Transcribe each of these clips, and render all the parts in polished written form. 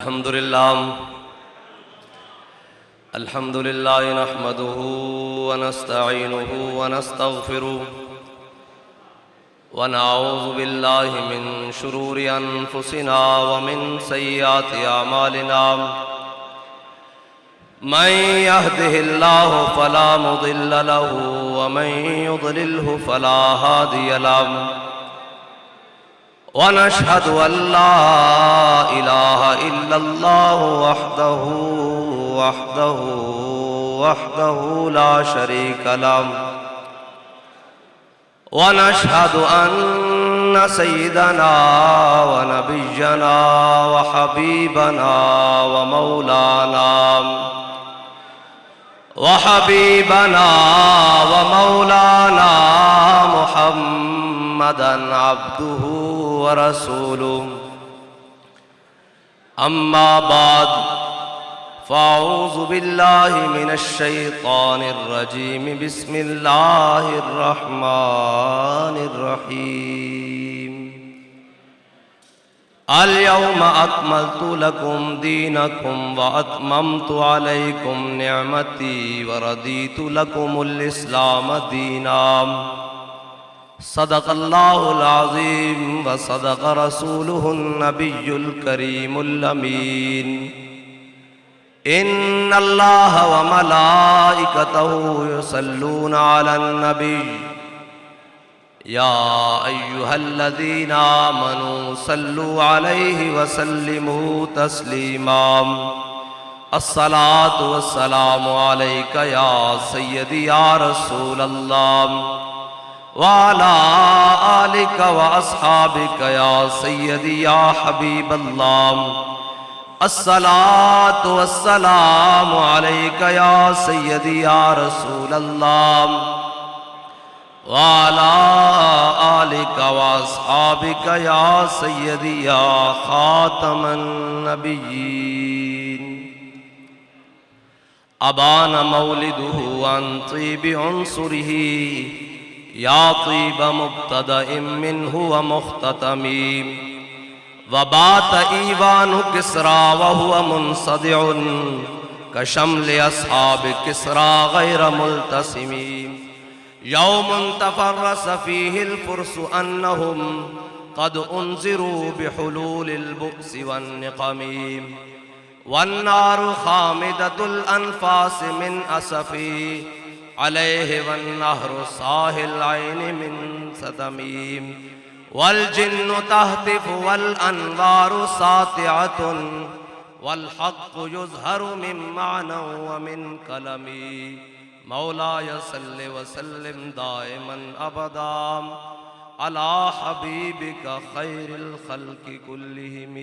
अल्हम्दुलिल्लाह नहमदुहु व नस्तईनुहु व नस्तगफिरुहु व नऊज़ु बिल्लाहि मिन शुरूरि अनफुसिना व मिन सय्यिआति अमालिना मन यहदिहिल्लाहु फला मुदिल्ल लहु व मन युद्लिल्हु फला हादिय लहु व नशहदु अल्ला इलाहा इल्लल्लाहु वहदहु ला शरीका लहु व नशहदु अन्न सय्यिदना व नबिय्यना व हबीबना व मौलाना मुहम्मदन अब्दुहु व रसूलुहु अम्मा बाद फ़अऊज़ु बिल्लाहि मिनश शैतानिर रजीम बिस्मिल्लाहिर रहमानिर रहीम अल यौम अकमलतु लकुम दीनकुम व अतममतु अलैकुम निअमती व रदीतु लकुमुल इस्लाम दीना सदक़ल्लाहुल अज़ीम व सदक़ रसूलुहुन नबियुल करीमुल अमीन इन्नल्लाह व मलाइकतहु युसल्लूना अलन नबी या अय्युहल्लज़ीना आमनू सल्लु अलैहि व सल्लिमू तस्लीमा अस्सलातु वस्सलामु अलैका या सय्यदी या रसूलल्लाह व अला आलिका व अस्हाबिका या सय्यदी या हबीबल्लाह अस्सलातु वस्सलामु अलैका या सय्यदी या रसूलल्लाह व अला आलिका व अस्हाबिका या सय्यदी या खातमन नबिय्यीन अबाना मौलिदुहु अन तीबि उन्सुरिही या तीब मुब्तदइम मिन्हु व मुख्ततमी वबात ईवानु किसरा व हुवा मुनसदिउन कशम्ल अस्हाब किसरा गैर मुल्तसिमी यौमुन तफर्रस फीहिल फुर्सु अन्नहुम क़द उन्ज़िरू बिहुलूलिल बुअ्सि वन्निक़मी वन्नारु खामिदतुल अनफास मिन असफी अलैहि वन्नहरु साहिल ऐनि मिन सदमी वल जिन्नु तहतिफु वल अनवारु सातिअतुन वल हक़्क़ु युज़हरु मिन माना व मिन कलमी मौलाय सल्लि व सल्लिम दाइमन अबदा अला हबीबिका खैरिल खल्क़ि कुल्लिहिम।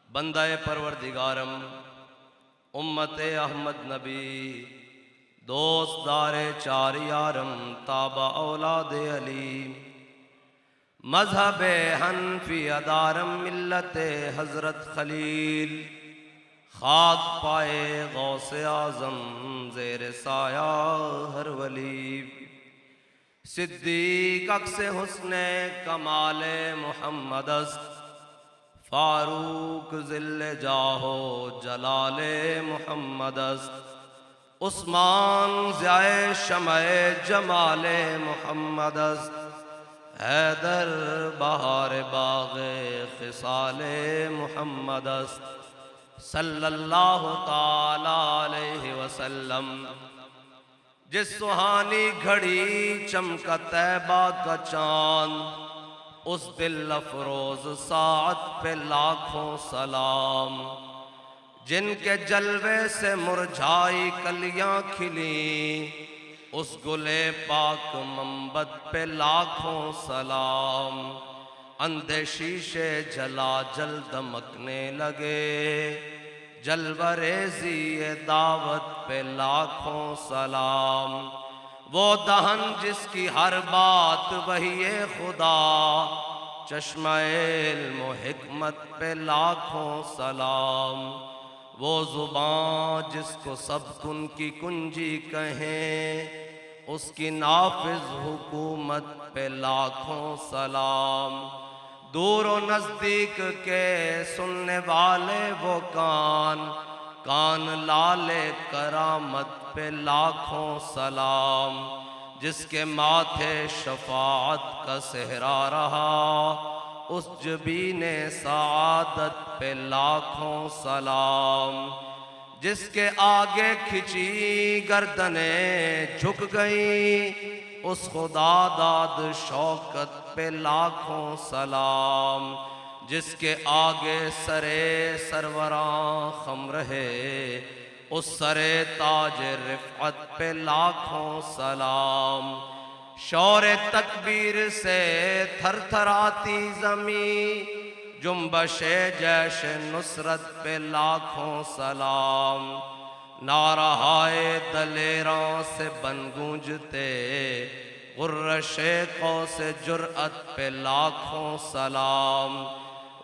बंदाए परवरदिगारम उम्मते अहमद नबी दोस्तदारे चार यारम ताबा औलादे अली मजहब हनफी अदारम मिल्लते हजरत खलील खाक पाए गौसे आजम ज़ेर साया हर वली सिद्दीक अक्से हुस्ने कमाले मुहम्मदस फारूक ज़िल्ले जाहो जलाले मुहम्मदस उस्मान ज़ाए शमए जमाले मुहम्मदस हैदर बहार बाग़े ख़िसाले मुहम्मदस सल्लल्लाहु ताला अलैहि वसल्लम। जिस सुहानी घड़ी चमका तैबा का चाँद उस दिल अफरोज़ सात पे लाखों सलाम जिनके जलवे से मुरझाई कलियां खिली उस गुले पाक मंबत पे लाखों सलाम अंधे शीशे जला जल दमकने लगे जलवरेज़ी दावत पे लाखों सलाम वो दहन जिसकी हर बात वही खुदा चश्मे इल्म हिकमत पे लाखों सलाम वो ज़ुबान जिसको सब कुन की कुंजी कहें उसकी नाफिज हुकूमत पे लाखों सलाम दूर व नज़दीक के सुनने वाले वो कान, कान लाले करामत पे लाखों सलाम। जिसके माथे शफाअत का सेहरा रहा, उस जबीने सआदत पे लाखों सलाम। जिसके आगे खिंची गर्दने झुक गई, उस खुदा दाद शौकत पे लाखों सलाम। जिसके आगे सरे सरवरां खम रहे, उस सरे ताज रिफ़अत पे लाखों सलाम। शौरे तकबीर से थर थराती ज़मीं, जुम्बशे जैश नुसरत पे लाखों सलाम। नाराहाए दलेरों से बन गूंजते, गुर्रशे कौ से जुर्अत पे लाखों सलाम।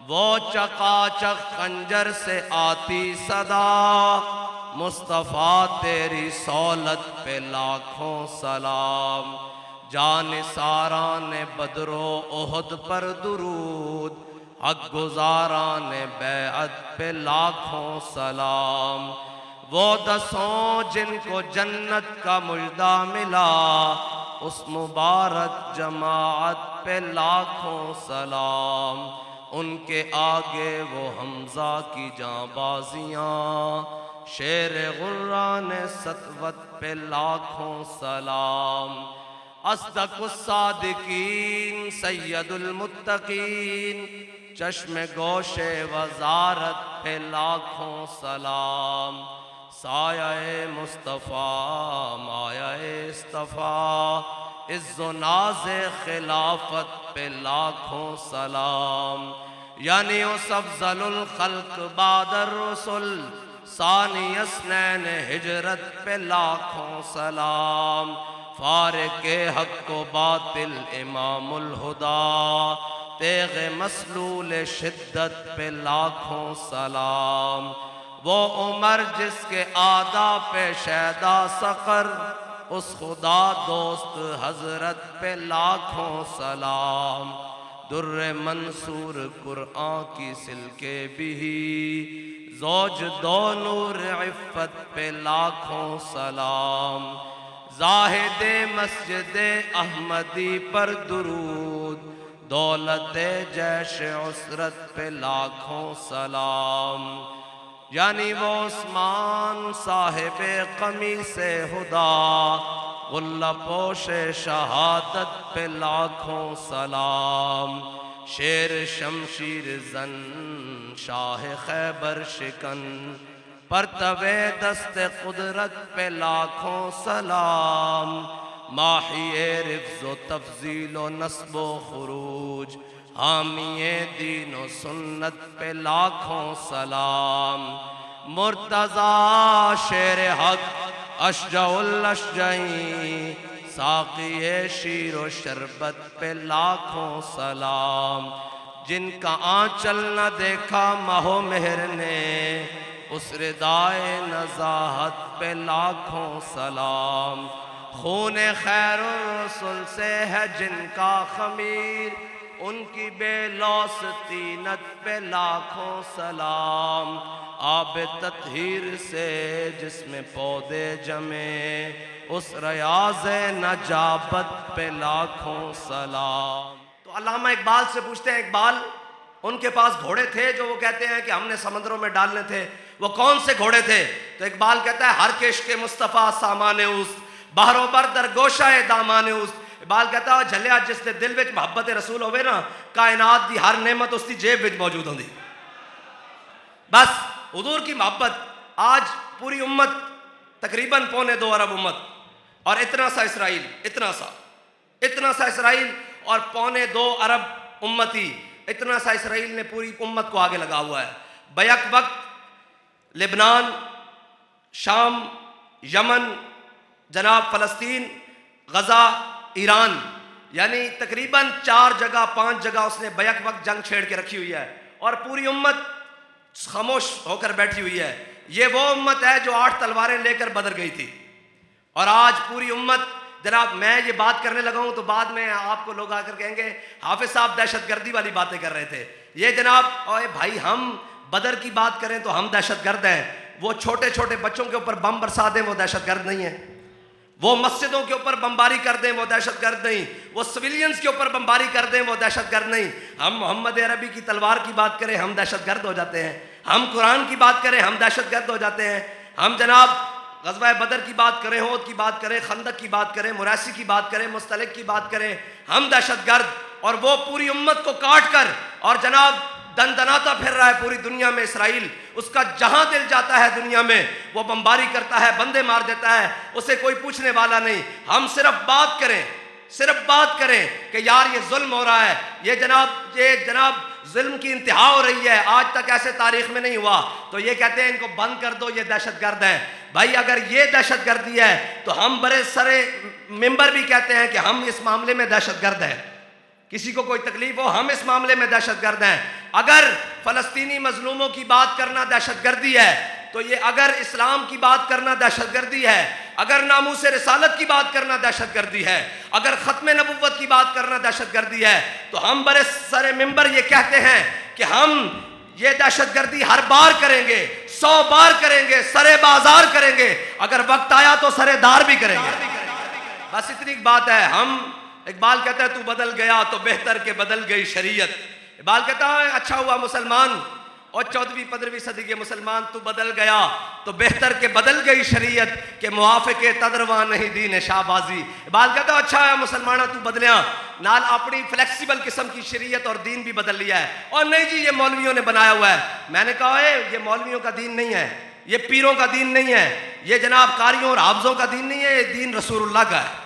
वो चकाचक खंजर से आती सदा, मुस्तफ़ा तेरी सौलत पे लाखों सलाम। जानिसारा ने बदरो ओहद पर दुरूद, हक गुज़ारा ने बैअत पे लाखों सलाम। वो दसों जिनको जन्नत का मुजदा मिला, उस मुबारक जमाअत पे लाखों सलाम। उनके आगे वो हमज़ा की जांबाजियाँ, शेर गुर्रा ने सतवत पे लाखों सलाम। अस्दक़ुस्सादिकीन सैयदुल मुत्तकीन, चश्मे गोशे वज़ारत पे लाखों सलाम। साया-ए मुस्तफ़ा माया-ए इस्तफ़ा, इज़्ज़ो नाज़े खिलाफत पे लाखों सलाम। यानी उस अफ़ज़लुल खल्क़ बादर रसूल, सानी अस्नैन हिजरत पे लाखों सलाम। फारिक़े हक़ व बातिल इमामुल हुदा, तेग़े मसलूल शिद्दत पे लाखों सलाम। वो उमर जिसके आदा पे शैदा सक़र, उस खुदा दोस्त हज़रत पे लाखों सलाम। दुर्रे मंसूर कुरआन की सिलके भी, ज़ौज दो नूर इफ़्फ़त पे लाखों सलाम। ज़ाहिदे मस्जिदे अहमदी पर दुरूद, दौलते जैश उसरत पे लाखों सलाम। यानी वो उस्मान साहिबे क़मीसे हुदा, गुल्ला पोशे शहादत पे लाखों सलाम। शेर शमशीर जन शाह खैबर शिकन, परतवे दस्ते कुदरत पे लाखों सलाम। माहिए रिफ्ज़ो तफ़ज़ील व नस्ब व खुरूज, हामिए दीन व सुन्नत पे लाखों सलाम। मुर्तज़ा शेर हक़ अशजउल अशजई, साक़िए शीर व शरबत पे लाखों सलाम। जिनका आंचल न देखा महो मेहर ने, उस रिदाए नज़ाहत पे लाखों सलाम। खूने खैरुर रसूल से है जिनका ख़मीर, उनकी बेलौस तीनत पे लाखों सलाम। आब तत्हीर से जिसमें पौधे जमे, उस रियाज़ नजाबत पे लाखों सलाम। तो अल्लामा इकबाल से पूछते हैं, इकबाल उनके पास घोड़े थे जो वो कहते हैं कि हमने समंदरों में डालने थे, वो कौन से घोड़े थे? तो इकबाल कहता है, हर केश के मुस्तफ़ा सामाने उस, बहरो बर दरगोशा दामाने उस। इकबाल कहता है, झलिया जिसके दिल विच मुहब्बत रसूल होवे ना, कायनात दी हर नेमत उसकी जेब विच मौजूद होंदी। बस हुजूर की मोहब्बत आज पूरी उम्मत, तकरीबन 2.25 अरब उम्मत, और इतना सा इसराइल, इतना सा इसराइल और 2.25 अरब उम्मती, इतना सा इसराइल ने पूरी उम्मत को आगे लगा हुआ है। बैक वक्त लेबनान, शाम, यमन, जनाब फ़लस्तीन, गज़ा, ईरान, यानी तकरीबन 4 जगह 5 जगह उसने बैक वक्त जंग छेड़ के रखी हुई है, और पूरी उम्मत खामोश होकर बैठी हुई है। ये वो उम्मत है जो 8 तलवारें लेकर बदर गई थी, और आज पूरी उम्मत जनाब मैं ये बात करने लगा हूं तो बाद में आपको लोग आकर कहेंगे हाफिज साहब दहशतगर्दी वाली बातें कर रहे थे। ये जनाब ओए भाई, हम बदर की बात करें तो हम दहशतगर्द हैं, वो छोटे छोटे बच्चों के ऊपर बम बरसा दें वो दहशतगर्द नहीं है, वो मस्जिदों के ऊपर बमबारी कर दें वो दहशतगर्द नहीं, वो सिविलियंस के ऊपर बमबारी कर दें वो दहशतगर्द नहीं। हम मोहम्मद अरबी की तलवार की बात करें हम दहशतगर्द हो जाते हैं, हम कुरान की बात करें हम दहशतगर्द हो जाते हैं, हम जनाब ग़ज़वा बदर की बात करें, होद की बात करें, खंदक की बात करें, मुरासी की बात करें, मुस्तलिक की बात करें, हम दहशतगर्द। और वो पूरी उम्मत को काट कर और जनाब दनदनाता फिर रहा है पूरी दुनिया में इसराइल, उसका जहां दिल जाता है दुनिया में वो बमबारी करता है, बंदे मार देता है, उसे कोई पूछने वाला नहीं। हम सिर्फ बात करें कि यार ये जुल्म हो रहा है, ये जनाब जुल्म की इंतहा हो रही है, आज तक ऐसे तारीख में नहीं हुआ, तो ये कहते हैं इनको बंद कर दो, ये दहशतगर्द हैं। भाई अगर ये दहशतगर्दी है तो हम बड़े सारे मेंबर भी कहते हैं कि हम इस मामले में दहशतगर्द हैं, किसी को कोई तकलीफ हो हम इस मामले में दहशतगर्द हैं। अगर फ़लस्तीनी मजलूमों की बात करना दहशतगर्दी है तो ये अगर इस्लाम की बात करना दहशतगर्दी है, अगर नामूस रिसालत की बात करना दहशतगर्दी है, अगर ख़त्म नबुव्वत की बात करना दहशतगर्दी है, तो हम बड़े सारे मेंबर ये कहते हैं कि हम ये दहशतगर्दी हर बार करेंगे, 100 बार करेंगे, सरे बाजार करेंगे, अगर वक्त आया तो सरे दार भी करेंगे। बस इतनी बात है। हम इकबाल कहता है तू बदल गया तो बेहतर के बदल गई शरीयत। इकबाल कहता है अच्छा हुआ मुसलमान और 14वीं-15वीं सदी के मुसलमान, तू बदल गया तो बेहतर के बदल गई शरीयत के मुआफ़िक़े तदरवा नहीं दीन शाहबाजी। इकबाल कहता है अच्छा है मुसलमाना तू बदलिया, नाल अपनी फ्लेक्सिबल किस्म की शरीयत और दीन भी बदल लिया है। और नहीं जी ये मौलवियों ने बनाया हुआ है। मैंने कहा है ये मौलवियों का दीन नहीं है, ये पीरों का दीन नहीं है, ये जनाब कारियों और हाफिज़ों का दीन नहीं है, ये दीन रसूलुल्लाह का है,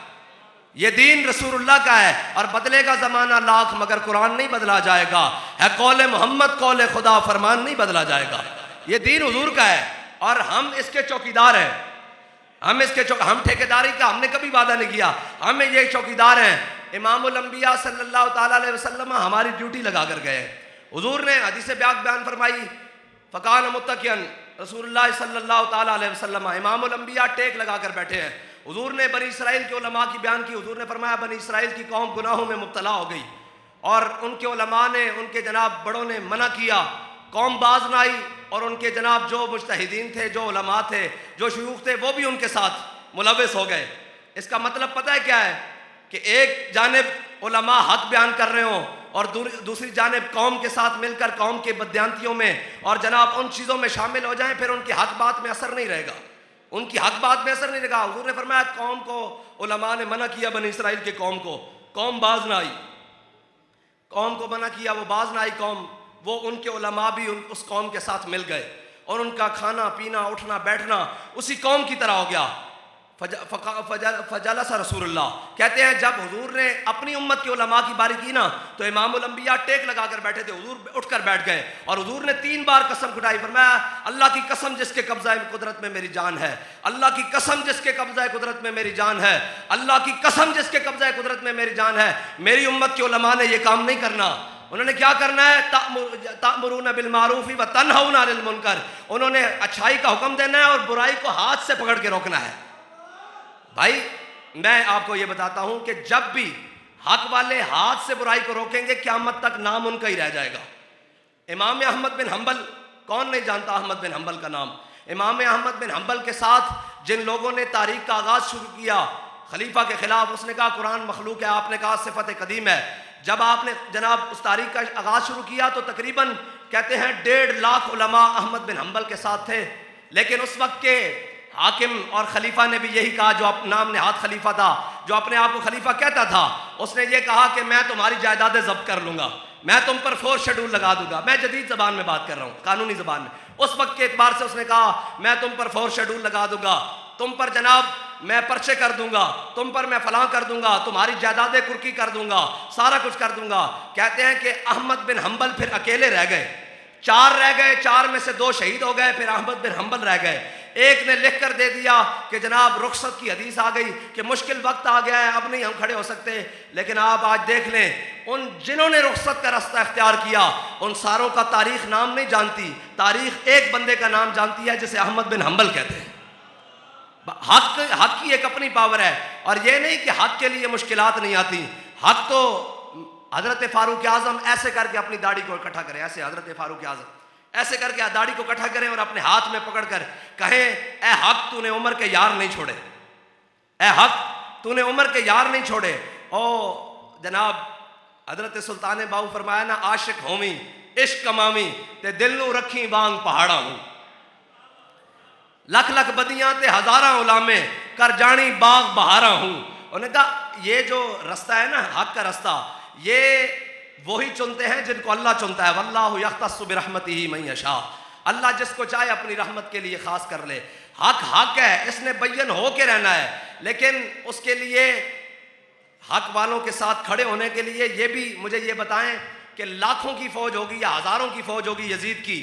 ये दीन रसूलुल्लाह का है। और बदलेगा ज़माना लाख मगर कुरान नहीं बदला जाएगा, है कौले मोहम्मद कौले खुदा फरमान नहीं बदला जाएगा। ये दीन हुजूर का है और हम इसके चौकीदार हैं, हम ठेकेदारी का हमने कभी वादा नहीं किया, हम ये चौकीदार हैं। इमामुल अंबिया सल्लल्लाहु ताला अलैहि वसल्लम हमारी ड्यूटी लगा कर गए। हुजूर ने हदीस बयान फरमाई फ़कान मुत्तकियन रसूलुल्लाह सल्लल्लाहु ताला अलैहि वसल्लम, इमामुल अंबिया टेक लगा कर बैठे हैं। हुजूर ने बनी इसराइल के उलमा की बयान की। हुजूर ने फरमाया बनी इसराइल की कौम गुनाहों में मुब्तला हो गई और उनके उलमा ने, उनके जनाब बड़ों ने मना किया, कौम बाज न आई और उनके जनाब जो मुज्तहिदीन थे, जो उलमा थे, जो शयूख थे, वो भी उनके साथ मुलव्वस हो गए। इसका मतलब पता है क्या है कि एक जानिब उलमा हक बयान कर रहे हों और दूसरी जानिब कौम के साथ मिलकर कौम के बदयांतियों में और जनाब उन चीज़ों में शामिल हो जाएं, फिर उनकी हक बात में असर नहीं रहेगा, उनकी हक बात में असर नहीं रहेगा। हुजूर ने फरमाया कौम को उलमा ने मना किया, बनी इसराइल के कौम को, कौम बाज ना आई, कौम को मना किया, वो बाज ना आई कौम, वो उनके उलमा भी उस कौम के साथ मिल गए और उनका खाना पीना उठना बैठना उसी कौम की तरह हो गया। फजलस रसूलुल्लाह कहते हैं जब हुजूर ने अपनी उम्मत के उलमा की बारी की ना तो इमामुल अंबिया टेक लगा कर बैठे थे, हुजूर उठकर बैठ गए और हुजूर ने 3 बार कसम उठाई। फरमाया अल्लाह की कसम जिसके कब्जा कुदरत में मेरी जान है, अल्लाह की कसम जिसके कब्जा कुदरत में मेरी जान है, अल्लाह की कसम जिसके कब्जा कुदरत में मेरी जान है, मेरी उम्मत के उलमा ने यह काम नहीं करना। उन्होंने क्या करना है? तामुरून बिल मारूफी व तन्हौना अनिल मुनकर, उन्होंने अच्छाई का हुक्म देना है और बुराई को हाथ से पकड़ के रोकना है। भाई मैं आपको यह बताता हूं कि जब भी हक वाले हाथ से बुराई को रोकेंगे क़यामत तक नाम उनका ही रह जाएगा। इमाम अहमद बिन हंबल, कौन नहीं जानता अहमद बिन हंबल का नाम? इमाम अहमद बिन हंबल के साथ जिन लोगों ने तारीख का आगाज़ शुरू किया खलीफा के खिलाफ, उसने कहा कुरान मखलूक है, आपने कहा सिफत कदीम है। जब आपने जनाब उस तारीख का आगाज़ शुरू किया तो तकरीबन कहते हैं 1.5 लाख उलमा अहमद बिन हंबल के साथ थे, लेकिन उस वक्त के हाकिम और खलीफा ने भी यही कहा, जो नाम नेहाद खलीफा था, जो अपने आप को खलीफा कहता था, उसने ये कहा कि मैं तुम्हारी जायदादें जब्त कर लूंगा, मैं तुम पर 4 शेड्यूल लगा दूंगा। मैं जदीद ज़बान में बात कर रहा हूँ, कानूनी ज़बान में। उस वक्त के एतबार से उसने कहा मैं तुम पर 4 शेड्यूल लगा दूंगा, तुम पर जनाब मैं पर्चे कर दूंगा, तुम पर मैं फलां कर दूंगा, तुम्हारी जायदादें कुर्की कर दूंगा, सारा कुछ कर दूंगा। कहते हैं कि अहमद बिन हंबल फिर अकेले रह गए, 4 रह गए, 4 में से 2 शहीद हो गए, फिर अहमद बिन हंबल रह गए। एक ने लिख कर दे दिया कि जनाब रुखसत की हदीस आ गई कि मुश्किल वक्त आ गया है, अब नहीं हम खड़े हो सकते। लेकिन आप आज देख लें, उन जिन्होंने रुखसत का रास्ता इख्तियार किया उन सारों का तारीख नाम नहीं जानती, तारीख एक बंदे का नाम जानती है जिसे अहमद बिन हंबल कहते हैं। हक की एक अपनी पावर है। और ये नहीं कि हक के लिए मुश्किलात नहीं आती। हक तो हजरत फारूक आजम ऐसे करके अपनी दाढ़ी को इकट्ठा करें, ऐसे हजरत फारूक आजम ऐसे करके दाढ़ी को इकट्ठा करें और अपने हाथ में पकड़कर कहें, ए हक तूने उमर के यार नहीं छोड़े, ए हक तूने उमर के यार नहीं छोड़े। ओ जनाब हजरत सुल्तान बाहू फरमाया ना, आशिक होमी इश्क कमावी ते दिल नू रखी बांग पहाड़ा हूं, लख लख बदियां ते हजारा उलामे कर जानी बाग बहारा हूं। उन्होंने कहा ये जो रास्ता है ना, हक का रास्ता, ये वही चुनते हैं जिनको अल्लाह चुनता है। वल्लाहु यख्तस्सु बिरहमतिही मन यशा, अल्लाह जिसको चाहे अपनी रहमत के लिए खास कर ले। हक हक है, इसने बय्यन हो के रहना है, लेकिन उसके लिए हक वालों के साथ खड़े होने के लिए ये भी मुझे ये बताएं कि लाखों की फौज होगी या हजारों की फौज होगी यजीद की,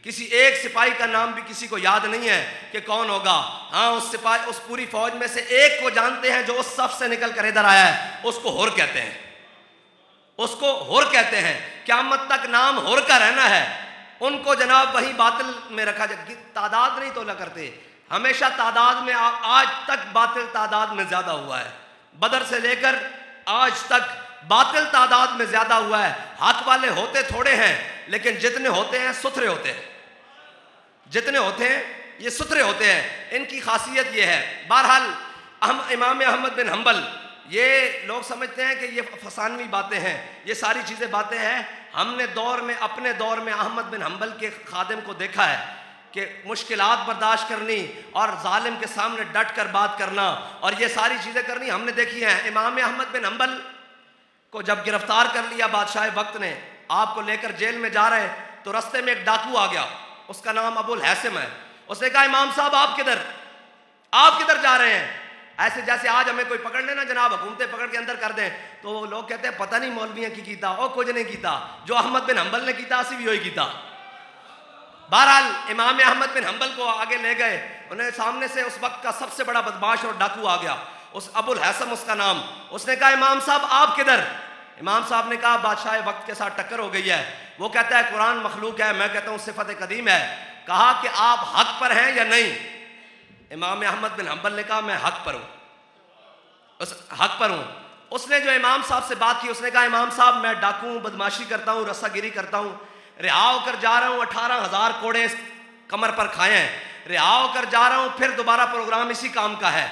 किसी एक सिपाही का नाम भी किसी को याद नहीं है कि कौन होगा। हाँ, उस सिपाही, उस पूरी फौज में से एक को जानते हैं जो उस सफ से निकल कर इधर आया है, उसको हुर कहते हैं, उसको हुर कहते हैं। क़यामत तक नाम हुर का रहना है। उनको जनाब वही बातिल में रखा जाए। तादाद नहीं तोला करते, हमेशा तादाद में आज तक बातिल तादाद में ज्यादा हुआ है। बदर से लेकर आज तक बातिल तादाद में ज्यादा हुआ है। हक वाले होते थोड़े हैं, लेकिन जितने होते हैं सुथरे होते हैं, जितने होते हैं ये सुथरे होते हैं। इनकी खासियत ये है। बहरहाल इमाम अहमद बिन हम्बल, ये लोग समझते हैं कि ये फसानवी बातें हैं, ये सारी चीज़ें बातें हैं। हमने अपने दौर में अहमद बिन हम्बल के खादिम को देखा है कि मुश्किलात बर्दाश्त करनी और जालिम के सामने डट कर बात करना और ये सारी चीज़ें करनी हमने देखी हैं। इमाम अहमद बिन हम्बल को जब गिरफ्तार कर लिया बादशाह वक्त ने, आपको लेकर जेल में जा रहे, तो रास्ते में एक डाकू आ गया, उसका नाम अबुल हैसम है। उसने कहा, इमाम साहब आप किधर जा रहे हैं? ऐसे जैसे आज हमें कोई पकड़ लेना जनाब, हुकूमतें पकड़ के अंदर कर दें, तो लोग कहते हैं पता नहीं मौलवियां की कीता और कुछ नहीं कीता, जो अहमद बिन हम्बल ने कीता असी भी वही कीता। बहरहाल इमाम अहमद बिन हम्बल को आगे ले गए, उन्हें सामने से उस वक्त का सबसे बड़ा बदमाश और डाकू आ गया, उस अबुल हैसम उसका नाम। उसने कहा, इमाम साहब आप किधर? इमाम साहब ने कहा, बादशाह वक्त के साथ टक्कर हो गई है। वो कहता है कुरान मखलूक है, मैं कहता हूँ सिफत कदीम है। कहा कि आप हक पर हैं या नहीं? इमाम अहमद बिन हम्बल ने कहा, मैं हक पर हूँ, उस हक पर हूँ। उसने जो इमाम साहब से बात की, उसने कहा, इमाम साहब मैं डाकू हूँ, बदमाशी करता हूँ, रस्सागिरी करता हूँ, रिहा होकर जा रहा हूँ, 18,000 कोड़े कमर पर खाए हैं, रिहा होकर जा रहा हूँ, फिर दोबारा प्रोग्राम इसी काम का है।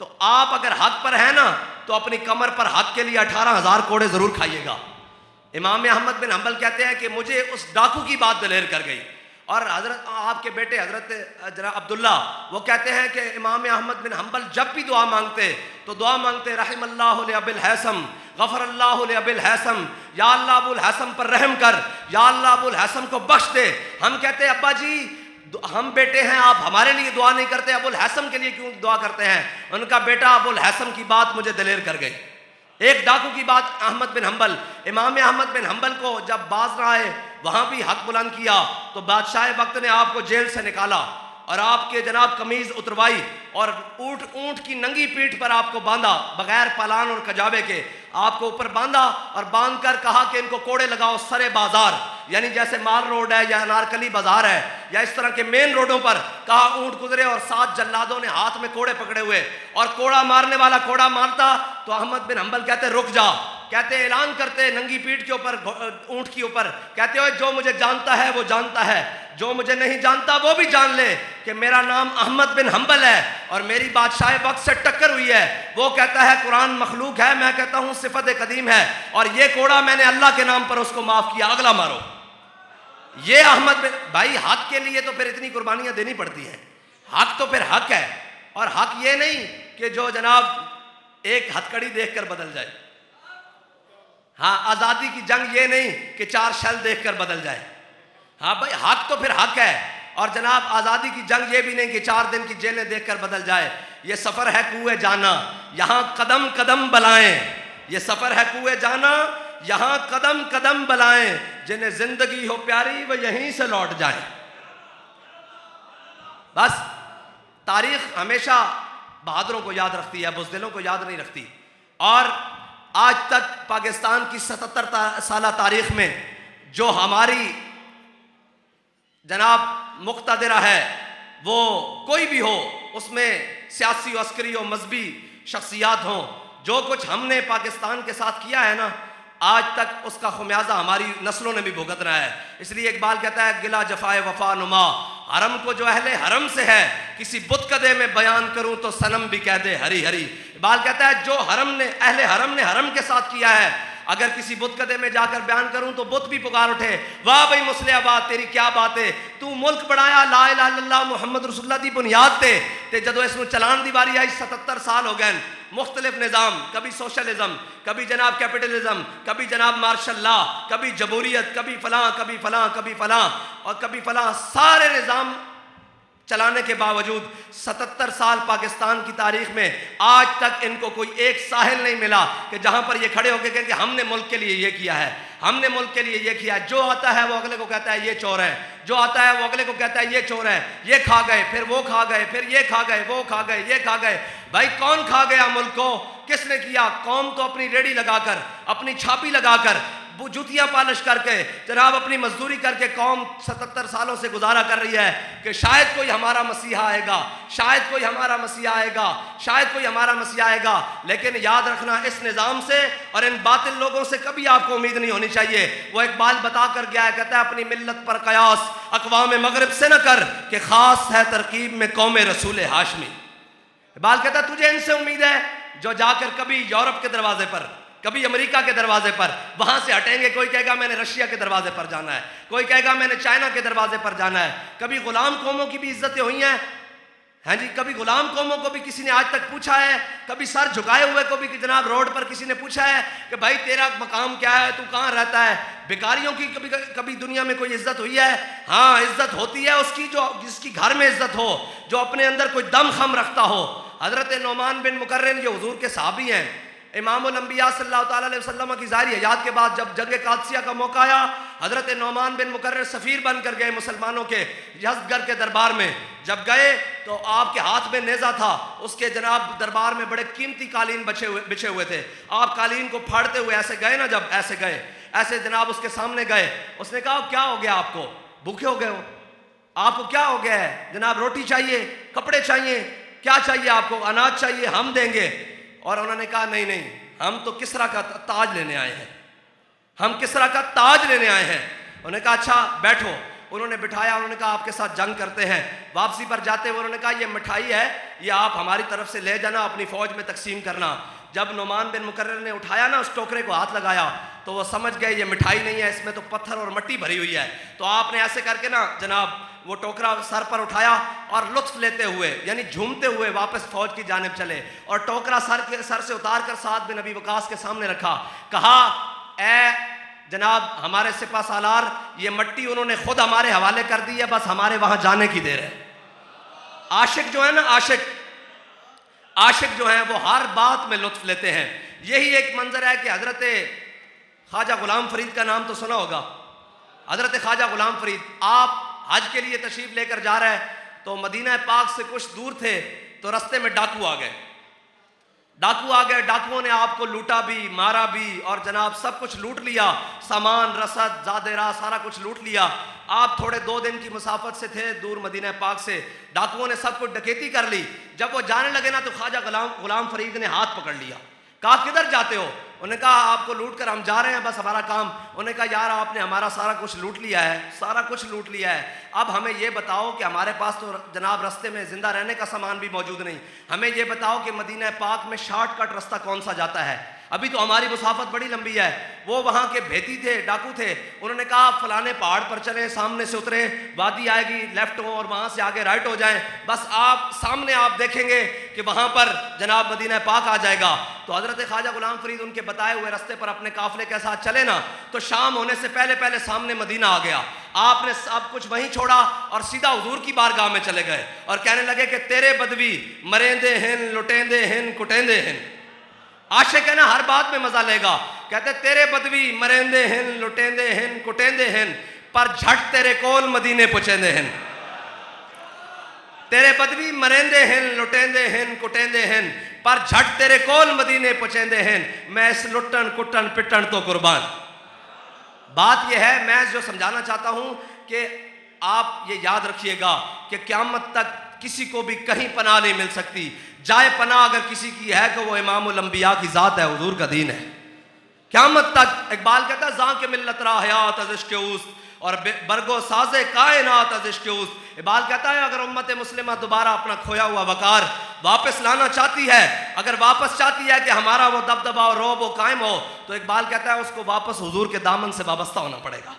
तो आप अगर हक पर है ना, तो अपनी कमर पर हक के लिए 18,000 कोड़े जरूर खाइएगा। इमाम अहमद बिन हम्बल कहते हैं कि मुझे उस डाकू की बात दिलेर कर गई। और हजरत आपके बेटे हजरत अब्दुल्ला वो कहते हैं कि इमाम अहमद बिन हम्बल जब भी दुआ मांगते तो दुआ मांगते, रहमल्लाहु li अबिल हैसम, गफरल्लाहु li अबिल हैसम, या अल्लाह अबुल हैसम पर रहम कर, या अल्लाह अबुल हैसम को बख्श दे। हम कहते हैं, अब्बा जी हम बेटे हैं, आप हमारे लिए दुआ नहीं करते, अबुल हैसम के लिए क्यों दुआ करते हैं? उनका बेटा अबुल हैसम की बात मुझे दिलेर कर गई। एक डाकू की बात अहमद बिन हम्बल, इमाम अहमद बिन हम्बल को जब बाज ना आए वहां भी हक बुलंद किया, तो बादशाह वक्त ने आपको जेल से निकाला और आपके जनाब कमीज उतरवाई और ऊंट की नंगी पीठ पर आपको बांधा, बगैर पालान और कजाबे के आपको ऊपर बांधा और बांध कर कहा कि इनको कोड़े लगाओ सरे बाजार, यानी जैसे माल रोड है या अनारकली बाजार है या इस तरह के मेन रोडों पर। कहा ऊंट गुजरे और 7 जल्लादों ने हाथ में कोड़े पकड़े हुए, और कोड़ा मारने वाला कोड़ा मारता तो अहमद बिन हम्बल कहते रुक जा, कहते ऐलान करते नंगी पीठ के ऊपर, ऊंट के ऊपर, कहते हो जो मुझे जानता है वो जानता है, जो मुझे नहीं जानता वो भी जान ले कि मेरा नाम अहमद बिन हम्बल है और मेरी बादशाह वक्त से टक्कर हुई है। वो कहता है कुरान मखलूक है, मैं कहता हूँ सिफत कदीम है, और ये कोड़ा मैंने अल्लाह के नाम पर उसको माफ किया, अगला मारो। ये अहमद बिन भाई, हक के लिए तो फिर इतनी कुर्बानियां देनी पड़ती हैं। हक तो फिर हक है, और हक ये नहीं कि जो जनाब एक हथकड़ी देखकर बदल जाए। हाँ, आजादी की जंग ये नहीं कि 4 शल देखकर बदल जाए। हाँ भाई, हक तो फिर हक है, और जनाब आजादी की जंग ये भी नहीं कि 4 दिन की जेलें देखकर बदल जाए। ये सफर है कुएं जाना, यहाँ कदम कदम बलाएं, ये सफर है कुएं जाना, यहाँ कदम कदम बलाएं, जिन्हें जिंदगी हो प्यारी वो यहीं से लौट जाएं। बस तारीख हमेशा बहादुरों को याद रखती है, बुज़दिलों को याद नहीं रखती। और आज तक पाकिस्तान की 77 साल तारीख में जो हमारी जनाब मुक़्तदिरा है, वो कोई भी हो, उसमें सियासी, अस्करी और मजहबी शख्सियात हों, जो कुछ हमने पाकिस्तान के साथ किया है ना, आज तक उसका खुमियाजा हमारी नस्लों ने भी भुगतना है। इसलिए इकबाल कहता है गिला जफाए वफा नुमा, हरम को जो अहले हरम से है किसी बुत कदे में बयान करूं तो सनम भी कह दे हरी हरी। इकबाल कहता है जो अहले हरम ने हरम के साथ किया है, अगर किसी बुत कदे में जाकर बयान करूं तो बुत भी पुकार उठे, वाह भाई मुसलियाबाद तेरी क्या बात है, तू मुल्क बनाया ला इलाहा इल्लल्लाह मुहम्मद रसूलुल्लाह दी बुनियाद ते जदों इसनूं चलान दी वारी आई 77 साल हो गए। मुख्तलिफ निज़ाम, कभी सोशलिज्म, कभी जनाब कैपिटलिज्म, कभी जनाब मार्शल लॉ, कभी जमहूरियत, कभी फलां कभी फलां कभी फलां और कभी फलां, सारे निज़ाम चलाने के बावजूद 77 साल पाकिस्तान की तारीख में आज तक इनको कोई एक साहिल नहीं मिला कि जहां पर ये खड़े होकर कहें कि हमने मुल्क के लिए ये किया है, हमने मुल्क के लिए ये किया है। जो आता है वो अगले को कहता है ये चोर है, जो आता है वो अगले को कहता है ये चोर है, ये खा गए, फिर वो खा गए, फिर ये खा गए, वो खा गए, ये खा गए। भाई कौन खा गया मुल्क को, किसने किया? कौम तो अपनी रेडी लगाकर, अपनी छापी लगाकर, जूतियां पालिश करके, जनाब अपनी मजदूरी करके कौम 77 सालों से गुजारा कर रही है कि शायद कोई हमारा मसीहा आएगा, शायद कोई हमारा मसीहा आएगा, शायद कोई हमारा मसीहा आएगा। लेकिन याद रखना, इस निज़ाम से और इन बातिल लोगों से कभी आपको उम्मीद नहीं होनी चाहिए। वो इकबाल बता कर गया है, कहता है अपनी मिल्लत पर कयास अक़वाम मगरिब से न कर कि खास है तरकीब में कौम रसूल हाशमी। इकबाल कहता है तुझे इनसे उम्मीद है जो जाकर कभी यूरोप के दरवाजे पर, कभी अमेरिका के दरवाजे पर, वहां से हटेंगे। कोई कहेगा मैंने रशिया के दरवाजे पर जाना है, कोई कहेगा मैंने चाइना के दरवाजे पर जाना है। कभी गुलाम कौमों की भी इज्जतें हुई हैं, हैं जी, कभी गुलाम कौमों को भी किसी ने आज तक पूछा है, कभी सर झुकाए हुए को भी कि जनाब रोड पर किसी ने पूछा है कि भाई तेरा मकाम क्या है, तू कहाँ रहता है? भिखारियों की कभी दुनिया में कोई इज्जत हुई है? हाँ, इज्जत होती है उसकी जिसकी घर में इज्जत हो, जो अपने अंदर कोई दम खम रखता हो। हजरत नौमान बिन मुकर्रिन ये हुजूर के सहाबी हैं, इमामुल अंबिया सल्लल्लाहु अलैहि वसल्लम की ज़ाहिरी हयात के बाद जब जंग कादसिया का मौका आया, हजरत नौमान बिन मुकर्रिर सफ़ीर बनकर गए मुसलमानों के यज़दगढ़ के दरबार में। जब गए तो आपके हाथ में नेज़ा था, उसके जनाब दरबार में बड़े कीमती कालीन बिछे हुए थे। आप कालीन को फाड़ते हुए ऐसे गए ना, जब ऐसे गए, ऐसे जनाब उसके सामने गए। उसने कहा क्या हो गया आपको, भूखे हो गए हो, आपको क्या हो गया है जनाब? रोटी चाहिए, कपड़े चाहिए, क्या चाहिए आपको? अनाज चाहिए, हम देंगे। और उन्होंने कहा नहीं नहीं, हम तो किसरा का ताज लेने आए हैं, हम किसरा का ताज लेने आए हैं। उन्होंने कहा अच्छा बैठो। उन्होंने बिठाया, उन्होंने कहा आपके साथ जंग करते हैं। वापसी पर जाते हुए उन्होंने कहा ये मिठाई है, ये आप हमारी तरफ से ले जाना, अपनी फौज में तकसीम करना। जब नौमान बिन मुकर्रिर ने उठाया ना, उस टोकरे को हाथ लगाया तो वो समझ गए ये मिठाई नहीं है, इसमें तो पत्थर और मिट्टी भरी हुई है। तो आपने ऐसे करके ना जनाब वो टोकरा सर पर उठाया और लुत्फ लेते हुए, यानी झूमते हुए वापस फौज की जानिब चले और टोकरा सर से उतार कर साद बिन अबी वकास के सामने रखा। कहा ए जनाब हमारे सिपा सालार, ये मिट्टी उन्होंने खुद हमारे हवाले कर दी है, बस हमारे वहां जाने की देर है। आशिक जो है ना, आशिक जो है वो हर बात में लुत्फ लेते हैं। यही एक मंजर है कि हजरत ख्वाजा गुलाम फरीद का नाम तो सुना होगा। हजरत ख्वाजा गुलाम फरीद, आप हज के लिए तशरीफ लेकर जा रहे हैं तो मदीना पाक से कुछ दूर थे तो रास्ते में डाकू आ गए। डाकुओं ने आपको लूटा भी, मारा भी और जनाब सब कुछ लूट लिया, सामान, रसद, ज़ादेरा सारा कुछ लूट लिया। आप थोड़े 2 दिन की मुसाफत से थे दूर मदीना पाक से, डाकुओं ने सब कुछ डकैती कर ली। जब वो जाने लगे ना तो ख्वाजा गुलाम फरीद ने हाथ पकड़ लिया। कहा किधर जाते हो? उन्होंने कहा आपको लूट कर हम जा रहे हैं, बस हमारा काम। उन्होंने कहा यार आपने हमारा सारा कुछ लूट लिया है, सारा कुछ लूट लिया है। अब हमें ये बताओ कि हमारे पास तो जनाब रास्ते में जिंदा रहने का सामान भी मौजूद नहीं, हमें ये बताओ कि मदीना पाक में शॉर्टकट रास्ता कौन सा जाता है? अभी तो हमारी मुसाफत बड़ी लंबी है। वो वहाँ के भेदी थे, डाकू थे। उन्होंने कहा आप फलाने पहाड़ पर चले, सामने से उतरे, वादी आएगी, लेफ्ट हो और वहाँ से आगे राइट हो जाएं, बस आप सामने आप देखेंगे कि वहाँ पर जनाब मदीना पाक आ जाएगा। तो हजरत ख्वाजा गुलाम फरीद उनके बताए हुए रास्ते पर अपने काफिले के साथ चले ना, तो शाम होने से पहले पहले सामने मदीना आ गया। आपने सब कुछ वहीं छोड़ा और सीधा हुजूर की बारगाह में चले गए और कहने लगे कि तेरे बदवी मरेंदे हिन, लुटेंदे हिन, कुटेंदे हिन। आशिक है ना, हर बात में मजा लेगा। कहते तेरे बदवी मरेंदे हिन, लुटेंदे हिन, कुटेंदे हिन, पर झट तेरे कोल मदीने पुछेंदे हिन। तेरे बदवी मरेंदे हिन, लुटेंदे हिन, कुटेंदे हिन, पर झट तेरे कोल मदीने पुछेंदे हिन। मैं इस लुटन कुटन पिटन तो कुर्बान। बात यह है, मैं जो समझाना चाहता हूं कि आप ये याद रखिएगा कि क़यामत तक किसी को भी कहीं पनाह नहीं मिल सकती। जाए पनाह अगर किसी की है कि वो इमामुल अंबिया की ज़ात है, हुजूर का दीन है। क़यामत तक इकबाल कहता है ज़ां के मिल्लत रा हयात अज़ इश्क़ उस्त और बरगो साज़े कायनात अज़ इश्क़ उस्त। इकबाल कहता है अगर उम्मत मुस्लिमा दोबारा अपना खोया हुआ वकार वापस लाना चाहती है, अगर वापस चाहती है कि हमारा वो दबदबा और रोब वो कायम हो, तो इकबाल कहता है उसको वापस हुजूर के दामन से वाबस्ता होना पड़ेगा।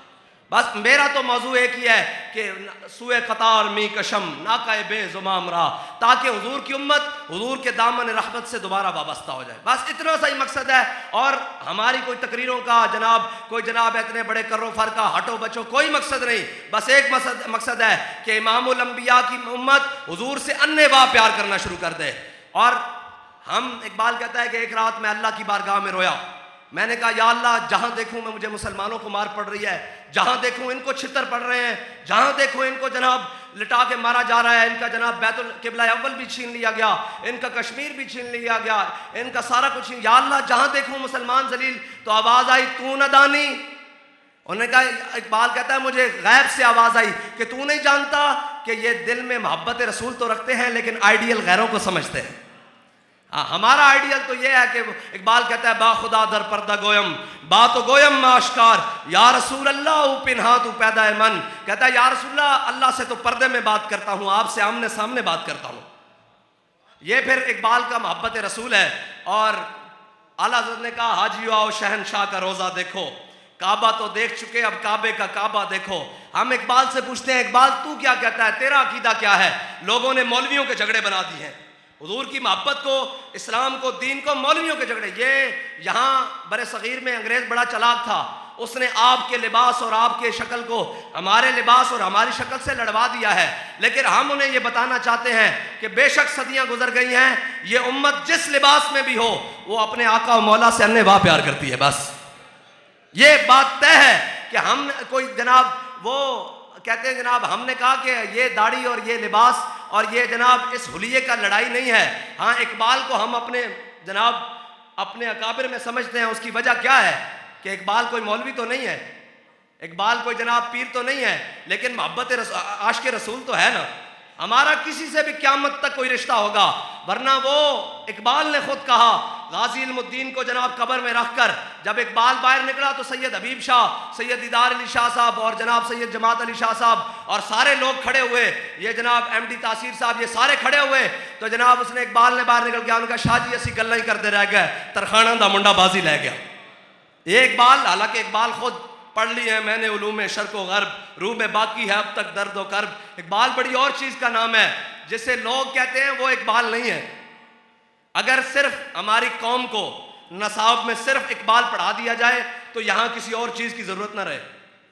बस मेरा तो मौजू एक ही है कि सुए कतार मी कशम नाकाए बेजुमाम रहा, ताकि हुजूर की उम्मत हुजूर के दामन रहमत से दोबारा वाबस्ता हो जाए। बस इतना सा ही मकसद है। और हमारी कोई तकरीरों का कोई जनाब इतने बड़े कर्रो फर का हटो बचो कोई मकसद नहीं। बस एक मकसद है कि इमामुल अंबिया की उम्मत हुजूर से अन्ने वाह प्यार करना शुरू कर दे। और हम, इकबाल कहता है कि एक रात मैं अल्लाह की बारगाह में रोया। मैंने कहा या अल्लाह, जहाँ देखूँ मैं मुझे मुसलमानों को मार पड़ रही है, जहाँ देखूँ इनको छितर पड़ रहे हैं, जहाँ देखूँ इनको जनाब लिटा के मारा जा रहा है, इनका जनाब बैतुल किबला अव्वल भी छीन लिया गया, इनका कश्मीर भी छीन लिया गया, इनका सारा कुछ। या अल्लाह, जहाँ देखूँ मुसलमान जलील। तो आवाज़ आई तू न दानी। उन्होंने कहा, इकबाल कहता है मुझे गैब से आवाज़ आई कि तू नहीं जानता कि ये दिल में मोहब्बत रसूल तो रखते हैं लेकिन आइडियल गैरों को समझते हैं। हमारा आइडियल तो ये है कि इकबाल कहता है बा खुदा दर पर्दा गोयम बा तो गोयम माशकार या रसूल अल्लाह पिन्हा तू पैदा है मन। कहता है या रसूल अल्लाह, अल्लाह से तो पर्दे में बात करता हूँ, आपसे आमने सामने बात करता हूँ। ये फिर इकबाल का मोहब्बत रसूल है। और आला हज़रत ने कहा हाजी आओ शहनशाह का रोज़ा देखो, काबा तो देख चुके अब काबे का काबा देखो। हम इकबाल से पूछते हैं इकबाल तू क्या कहता है, तेरा अकीदा क्या है? लोगों ने मौलवियों के झगड़े बना दिए हैं, हुजूर की मोहब्बत को, इस्लाम को, दीन को मौलवियों के झगड़े। ये यहाँ बड़े सगीर में अंग्रेज बड़ा चालाक था, उसने आपके लिबास और आपके शक्ल को हमारे लिबास और हमारी शक्ल से लड़वा दिया है। लेकिन हम उन्हें ये बताना चाहते हैं कि बेशक सदियां गुजर गई हैं, ये उम्मत जिस लिबास में भी हो वो अपने आका और मौला से अन्य वाह प्यार करती है। बस ये बात तय है कि हम कोई जनाब वो कहते हैं जनाब हमने कहा कि ये दाढ़ी और ये लिबास और ये जनाब इस हुलिये का लड़ाई नहीं है। हाँ, इकबाल को हम अपने जनाब अपने अकाबिर में समझते हैं। उसकी वजह क्या है कि इकबाल कोई मौलवी तो नहीं है, इकबाल कोई जनाब पीर तो नहीं है, लेकिन मोहब्बत आशिक़ रसूल तो है ना। हमारा किसी से भी क़यामत तक कोई रिश्ता होगा, वरना वो इकबाल ने खुद कहा गाजी इल्मुद्दीन को जनाब कब्र में रखकर जब इकबाल बाहर निकला तो सैयद हबीब शाह, सैयद दीदार अली शाह साहब और जनाब सैयद जमात अली शाह साहब और सारे लोग खड़े हुए, ये जनाब MD तासीर साहब, ये सारे खड़े हुए। तो जनाब उसने इकबाल ने बाहर निकल गया, उनका शाह जी असी गल्लां ही करते रह गए, तरखाना दा मुंडा बाजी लै गया। ये इकबाल, हालांकि इकबाल खुद पढ़ ली है मैंने उलूम शर्क व गर्ब, रूह में बाकी है अब तक दर्द व कर्ब। इकबाल बड़ी और चीज़ का नाम है जिसे लोग कहते हैं वो इकबाल नहीं है। अगर सिर्फ हमारी कौम को नसाब में सिर्फ इकबाल पढ़ा दिया जाए तो यहाँ किसी और चीज़ की ज़रूरत ना रहे।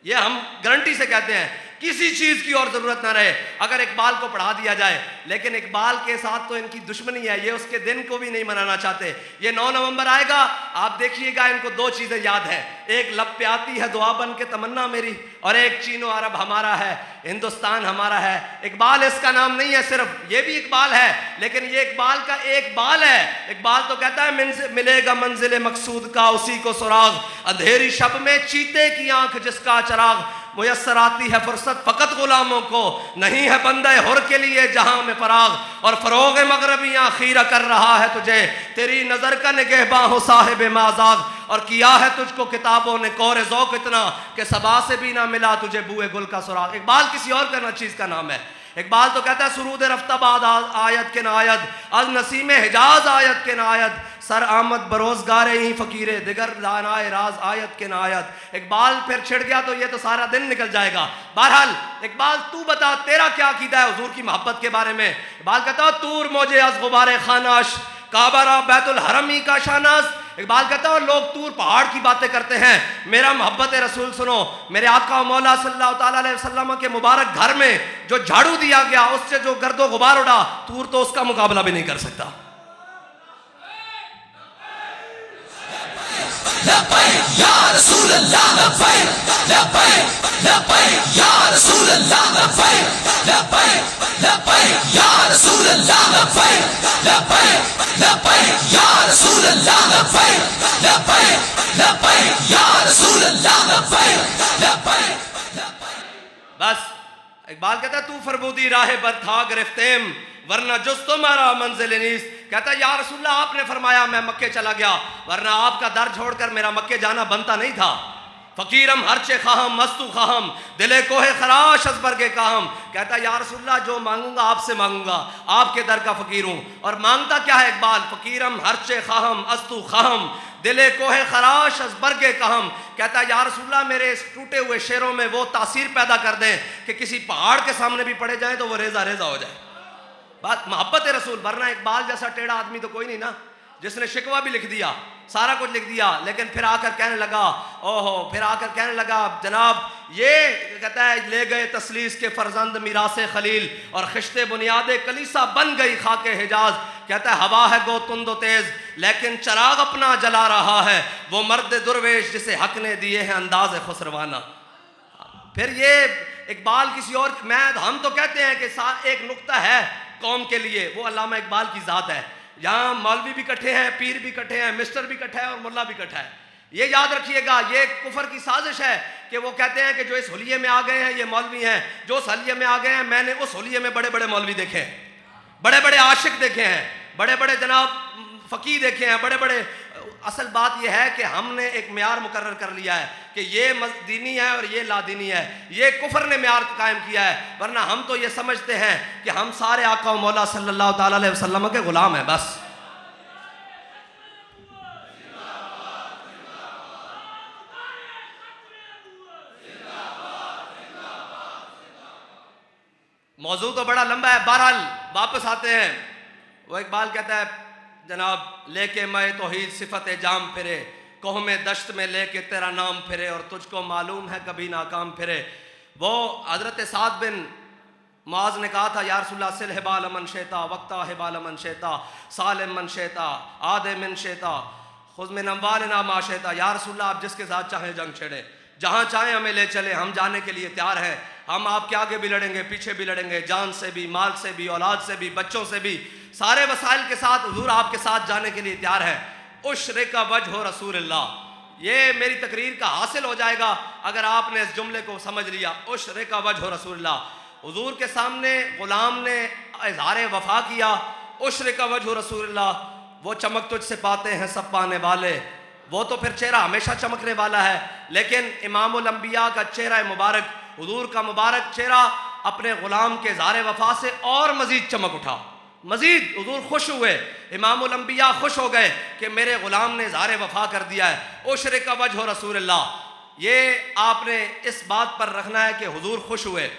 ये हम गारंटी से कहते हैं, किसी चीज़ की और ज़रूरत ना रहे अगर इकबाल को पढ़ा दिया जाए। लेकिन इकबाल के साथ तो इनकी दुश्मनी है, ये उसके दिन को भी नहीं मनाना चाहते। ये 9 नवंबर आएगा, आप देखिएगा इनको 2 चीज़ें याद है, एक लब पे आती है दुआ बन के तमन्ना मेरी, और एक चीनो अरब हमारा है, हिंदुस्तान हमारा है। इकबाल इसका नाम नहीं है सिर्फ, ये भी इकबाल है, लेकिन ये इकबाल का एक बाल है। इकबाल तो कहता है मिलेगा मंजिल मकसूद का उसी को सुराग, अंधेरी शब में चीते की आंख जिसका चराग, मुयस्सर आती है फुर्सत फ़कत गुलामों को, नहीं है बंदे हुर के लिए जहां में फराग, और फरोग मगरबियाँ खीरा कर रहा है तुझे, तेरी नज़र का निगहबां हो साहिब माजाग, और किया है तुझको किताबों ने कोरे ज़ौक़ इतना कि सबा से भी ना मिला तुझे बुए गुल का सुराग। इकबाल किसी और करना चीज़ का नाम है। इकबाल तो कहता है सुरूद रफ्ताबाद आयत के नायद, अज नसीम हिजाज आयत के नायद, सर आमद बरोजगारे ही फ़कीरे दिगर दानाए राज आयत के नायद। इकबाल फिर छिड़ गया तो ये तो सारा दिन निकल जाएगा। बहरहाल इकबाल तू बता तेरा क्या अकीदा है हुजूर की मोहब्बत के बारे में। इकबाल कहता है तूर मोजे अज गुबारे खानाश, काबरा बैतुल हरमी का शानास। इकबाल कहता है लोग तूर पहाड़ की बातें करते हैं, मेरा मोहब्बत रसूल सुनो। मेरे आका मौला सल्लल्लाहु ताला अलैहि वसल्लम के मुबारक घर में जो झाड़ू दिया गया उससे जो गर्दो गुबार उड़ा, तूर तो उसका मुकाबला भी नहीं कर सकता। लब्बैक या रसूल अल्लाह, लब्बैक लब्बैक लब्बैक या रसूल अल्लाह, लब्बैक लब्बैक लब्बैक या रसूल अल्लाह, लब्बैक लब्बैक लब्बैक या रसूल अल्लाह, लब्बैक लब्बैक लब्बैक या रसूल अल्लाह, लब्बैक लब्बैक। बस इकबाल कहता है तू फरमूदी राह बर था गिरफ्तेम वरना जुस तुम्हारा मंजिल नीस। कहता है या रसूलल्लाह आपने फरमाया मैं मक्के चला गया, वरना आपका दर छोड़कर मेरा मक्के जाना बनता नहीं था। फ़कीरम हरचे खाहम मस्तु खाहम दिले कोहे खराश असबर के काहम। कहता है या रसूलल्लाह जो मांगूंगा आपसे मांगूंगा, आपके दर का फ़कीर हूँ। और मांगता क्या है इकबाल? फ़कीरम हरचे खाहम अस्तु खाहम दिले कोहे खराश असबर के काहम। कहता है या रसूलल्लाह मेरे इस टूटे हुए शेरों में वो तासीर पैदा कर दें कि किसी पहाड़ के सामने भी पड़े जाए तो वो रेजा रेजा हो जाए। बात मोहब्बत रसूल, वरना इकबाल जैसा टेढ़ा आदमी तो कोई नहीं ना, जिसने शिकवा भी लिख दिया, सारा कुछ लिख दिया, लेकिन फिर आकर कहने लगा ओहो, फिर आकर कहने लगा जनाब ये कहता है ले गए तसलीस के फर्जंद मीरासे खलील और खिश्ते बुनियादे कलीसा बन गई खाके हिजाज। कहता है हवा है गो तुंदो तेज लेकिन चराग अपना जला रहा है, वो मर्द दुर्वेश जिसे हक ने दिए हैं अंदाज खुसरवाना। फिर ये इकबाल किसी और, हम तो कहते हैं कि एक नुक्ता है कौम के लिए, वो अल्लामा इकबाल की ज़ात है। यहाँ मौलवी भी इकट्ठे हैं, पीर भी इकट्ठे हैं, मिस्टर भी इकट्ठा है और मुल्ला भी इकट्ठा है। ये याद रखिएगा, ये कुफर की साजिश है कि वो कहते हैं कि जो इस हुलिये में आ गए हैं ये मौलवी हैं, जो उस हुलिये में आ गए हैं। मैंने उस हुलिये में बड़े बड़े मौलवी देखे हैं, बड़े बड़े आशिक देखे हैं, बड़े बड़े जनाब फ़कीह देखे हैं, बड़े बड़े। असल बात यह है कि हमने एक म्यार मुकर्रर कर लिया है कि ये दीनी है और ये लादीनी है, ये कुफर ने म्यार कायम किया है। वरना हम तो ये समझते हैं कि हम सारे आका मौला सल्लल्लाहु ताला अलैहि वसल्लम के गुलाम हैं बस। मौजू तो बड़ा लंबा है, बहरहाल वापस आते हैं। वो इकबाल कहता है जनाब लेके मैं तौहीद सिफत जाम फिरे कोहमे दश्त में लेके तेरा नाम फिरे और तुझको मालूम है कभी नाकाम फिरे। वो हज़रत साद बिन मुआज़ ने कहा था या रसूलल्लाह सिल हिबाल मन शेता वक्ता हिबाल मन शेता सालिम मन शेता आदे मन शेता खुद में नम्वाल ना माशेता। या रसूलल्लाह आप जिसके साथ चाहें जंग छेड़े, जहाँ चाहें हमें ले चले, हम जाने के लिए तैयार हैं। हम आपके आगे भी लड़ेंगे, पीछे भी लड़ेंगे, जान से भी, माल से भी, औलाद से भी, बच्चों से भी, सारे वसाइल के साथ हुजूर आपके साथ जाने के लिए तैयार है। उश्र का वजह रसूलुल्लाह, ये मेरी तकरीर का हासिल हो जाएगा अगर आपने इस जुमले को समझ लिया। उश्र का वजह रसूलुल्लाह, हुजूर के सामने गुलाम ने इज़हार वफा किया। उश्र का वजह रसूलुल्लाह, वो चमक तुझसे पाते हैं सब पाने वाले, वो तो फिर चेहरा हमेशा चमकने वाला है। लेकिन इमामुल अंबिया का चेहरा मुबारक, हुजूर का मुबारक चेहरा अपने गुलाम के इज़हार वफा से और मज़ीद चमक उठा, मज़ीद हुजूर खुश हुए, इमामुल अंबिया खुश हो गए कि मेरे गुलाम ने इज़हार वफा कर दिया है। उश्र का वजह रसूलुल्लाह, ये आपने इस बात पर रखना है कि हुजूर खुश हुए,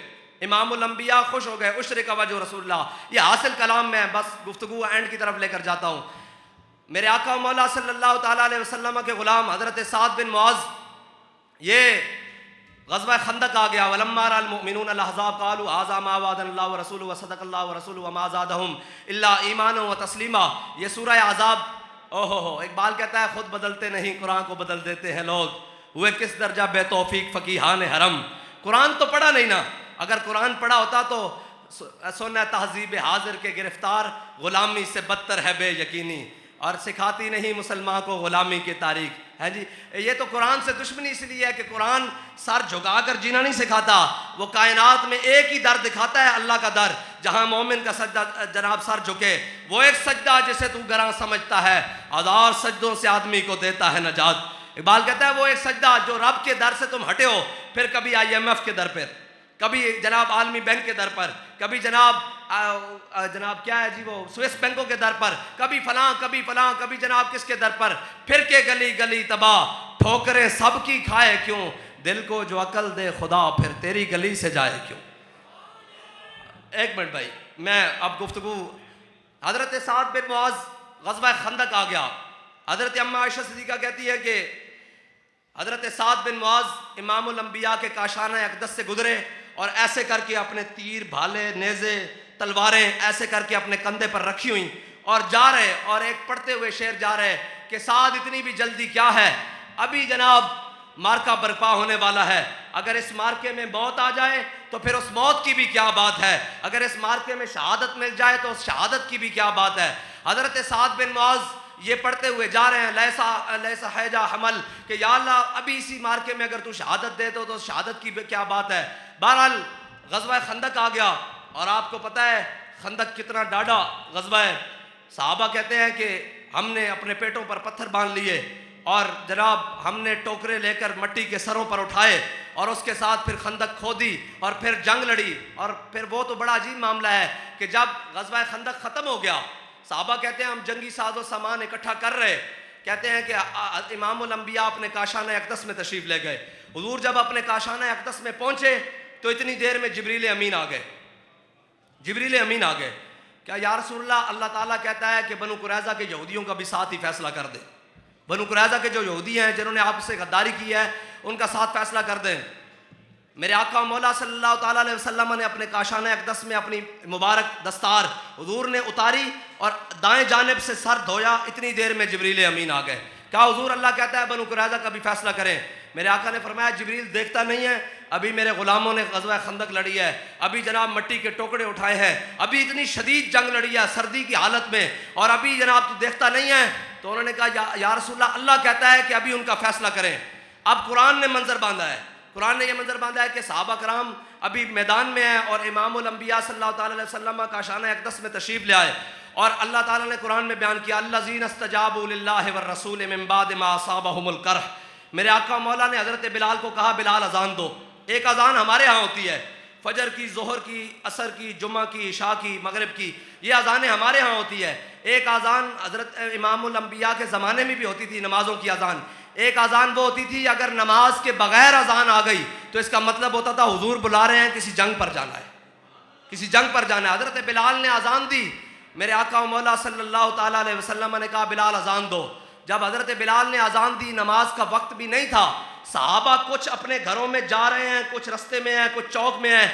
इमामुल अंबिया खुश हो गए। उश्र का वजह रसूलुल्लाह, ये हासिल कलाम में बस गुफ्तगू एंड की तरफ लेकर जाता हूँ। मेरे आका मौला सल्लल्लाहु ताला अलैहि वसल्लम के गुलाम हज़रत साद बिन मुआज़, ये ग़ज़वा खंदक आ गया। वलम्मा रअल मुमिनून अल अहज़ाब क़ालू हाज़ा मा वअदनल्लाहु व रसूलुहु व सदक़ल्लाहु व रसूलुहु व मा ज़ादहुम इल्ला ईमानन व तस्लीमा। ये सूरह अहज़ाब, ओहो हो, इकबाल कहता है खुद बदलते नहीं कुरान को बदल देते हैं लोग, हुए किस दर्जा बेतौफीक फ़कीहान हरम। कुरान तो पढ़ा नहीं ना, अगर कुरान पढ़ा होता तो सुन्नत तहज़ीब हाज़िर के गिरफ्तार गुलामी से बदतर है बेयकीनी, और सिखाती नहीं मुसलमान को गुलामी की तारीख है जी। ये तो कुरान से दुश्मनी इसलिए है कि कुरान सर झुकाकर जीना नहीं सिखाता, वो कायनात में एक ही दर दिखाता है, अल्लाह का दर, जहाँ मोमिन का सजदा जनाब सर झुके, वो एक सजदा जिसे तू गरा समझता है, हजार सजदों से आदमी को देता है नजात। इकबाल कहता है वो एक सजदा जो रब के दर से तुम हटे हो, फिर कभी IMF के दर पर, कभी जनाब आलमी बैंक के दर पर, कभी जनाब क्या है जी वो स्विस बैंकों के दर पर, कभी फलां कभी फलां, कभी जनाब किसके दर पर, फिर के गली गली तबाह ठोकरें सबकी खाए क्यों, दिल को जो अकल दे खुदा फिर तेरी गली से जाए क्यों। एक मिनट भाई, मैं अब गुफ्तगू, हज़रत साद बिन मुआज़ ग़ज़वा खंदक आ गया। हज़रत अम्मा आयशा सिद्दीक़ा कहती है कि हज़रत साद बिन मुआज़ इमामुल अंबिया के काशाना अक़दस से गुजरे और ऐसे करके अपने तीर, भाले, नेज़े, तलवारें ऐसे करके अपने कंधे पर रखी हुई और जा रहे, और एक पढ़ते हुए शेर जा रहे कि साद इतनी भी जल्दी क्या है, अभी जनाब मार्का बर्पा होने वाला है, अगर इस मार्के में मौत आ जाए तो फिर उस मौत की भी क्या बात है, अगर इस मार्के में शहादत मिल जाए तो उस शहादत की भी क्या बात है। हज़रत साद बिन मुआज़ ये पढ़ते हुए जा रहे हैं लैसा हैजा हमल कि या अल्लाह अभी इसी मार्के में अगर तू शहादत दे तो शहादत की क्या बात है। बहरहाल गज़वा खंदक आ गया, और आपको पता है खंदक कितना डाढ़ा गज़वा है। सहाबा कहते हैं कि हमने अपने पेटों पर पत्थर बांध लिए और जनाब हमने टोकरे लेकर मट्टी के सरों पर उठाए और उसके साथ फिर खंदक खोदी और फिर जंग लड़ी। और फिर वो तो बड़ा अजीब मामला है कि जब गज़वा खंदक ख़त्म हो गया, सहाबा कहते हैं हम जंगी साजो सामान इकट्ठा कर रहे, कहते हैं कि इमामुल अंबिया अपने काशाना अक़दस में तशरीफ़ ले गए। हुज़ूर जब अपने काशाना अक़दस में पहुँचे तो इतनी देर में जिब्रील अमीन आ गए। जिब्रील अमीन आ गए, क्या या रसूलल्लाह, अल्लाह ताला कहता है कि बनु कुरैज़ा के यहूदियों का भी साथ ही फैसला कर दे। बनु कुरैज़ा के जो यहूदी हैं जिन्होंने आपसे गद्दारी की है उनका साथ फैसला कर दें। मेरे आका मौला सल्लल्लाहु ताला अलैहि वसल्लम ने अपने काशाना अक़दस में अपनी मुबारक दस्तार हुजूर ने उतारी और दाएं जानिब से सर धोया। इतनी देर में जिब्रील अमीन आ गए। क्या हुजूर अल्लाह कहता है बनु कुरैज़ा का भी फैसला करें? मेरे आका ने फरमाया जिब्रील देखता नहीं है, अभी मेरे गुलामों ने ग़ज़वा खंदक लड़ी है, अभी जनाब मिट्टी के टुकड़े उठाए हैं, अभी इतनी शदीद जंग लड़ी है सर्दी की हालत में, और अभी जनाब तू देखता नहीं है। तो उन्होंने कहा या रसूलल्लाह, अल्लाह कहता है कि अभी उनका फैसला करें। अब कुरान ने मंजर बांधा है, कुरान ने यह मंजर बांधा है कि सहाबा कराम अभी मैदान में है और इमामुल अंबिया सल्लल्लाहु ताला अलैहि वसल्लम काशाना अक़दस में तशरीफ़ ले आए। और अल्लाह ताला ने कुरान में बयान किया अल्लज़ीना इस्तजाबू लिल्लाहि वर रसूल मिन बाद मा असाबहुमुल करह। मेरे आका मौला ने हज़रत बिलाल को कहा बिलाल अजान दो। एक अजान हमारे यहाँ होती है, फजर की, जोहर की, असर की, जुम्मा की, इशा की, मगरिब की, ये अजानें हमारे यहाँ होती है। एक अजान हज़रत इमामुल अंबिया के ज़माने में भी होती थी, नमाज़ों की अजान। एक अजान वो होती थी अगर नमाज के बगैर अजान आ गई तो इसका मतलब होता था हुजूर बुला रहे हैं, किसी जंग पर जाना है, किसी जंग पर जाना है। हज़रत बिलाल ने अजान दी, मेरे आका मौला सल्लल्लाहु ताला अलैहि वसल्लम ने कहा बिलाल अजान दो। जब हज़रत बिलाल ने अजान दी, नमाज का वक्त भी नहीं था, सहाबा कुछ अपने घरों में जा रहे हैं, कुछ रास्ते में हैं, कुछ चौक में हैं,